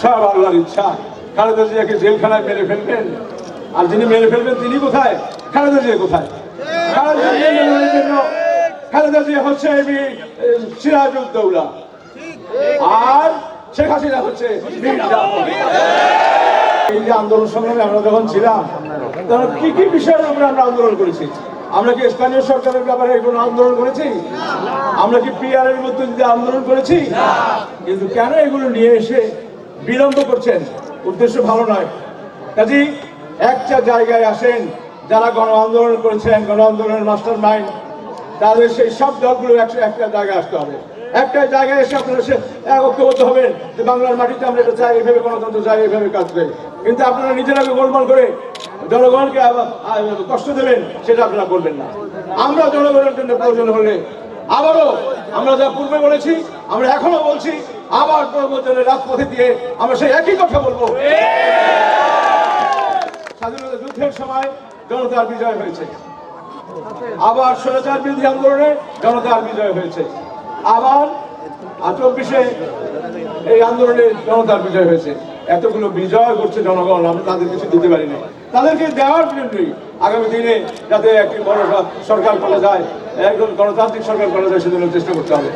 সব আল্লাহর ইচ্ছা। খালেদা জিয়াকে জেলখানায় মেরে ফেলবেন, আর যিনি মেরে ফেলবেন তিনি কোথায়? খালেদা জিয়া কোথায়? খালেদা জিয়া হচ্ছে সিরাজউদ্দৌলা, আর শেখ হাসিনা হচ্ছে মীর জাফর। এই যে আন্দোলন সংগ্রামে আমরা যখন ছিলাম, তখন কি কি বিষয়ের উপরে আমরা আন্দোলন করেছি? আমরা কি স্থানীয় সরকারের ব্যাপারে কোনো আন্দোলন করেছি? আমরা কি পিআর এর মধ্যে দিয়ে আন্দোলন করেছি? কিন্তু কেন এগুলো নিয়ে এসে বিলম্ব করছেন? উদ্দেশ্য ভালো নয়। কাজেই একটা জায়গায় আসেন, যারা গণ আন্দোলন করেছেন, গণ আন্দোলনের মাস্টার মাইন্ড, তাদের সেই সব দলগুলো একটা জায়গায় আসতে হবে। একটা জায়গায় এসে আপনারা ঐক্যবদ্ধ হবেন যে বাংলার মাটিতে আমরা এটা চাই, এইভাবে গণতন্ত্র চাই, এইভাবে কাজ করি। কিন্তু আপনারা নিজেরা গোলমাল করে জনগণকে কষ্ট দেবেন, সেটা আপনারা করবেন না। আমরা জনগণের জন্য প্রয়োজন হলে আবারও আমরা যা পূর্বে বলেছি, আমরা এখনো বলছি, আবার প্রয়োজনে রাজপথে দিয়ে আমরা সেই একই কথা বলবো। স্বাধীনতা যুদ্ধের সময় জনতার বিজয় হয়েছে, আবার স্বৈরাচার বিরোধী আন্দোলনে জনতার বিজয় হয়েছে, আবার 24-এ এই আন্দোলনে জনতার বিজয় হয়েছে। এতগুলো বিজয় করছে জনগণ, আমরা তাদের কিছু দিতে পারি না। তাদেরকে দেওয়ার জন্যই আগামী দিনে যাতে একটি বড় সরকার করা যায়, একজন গণতান্ত্রিক সরকার করা যায়, সেজন্য চেষ্টা করতে হবে।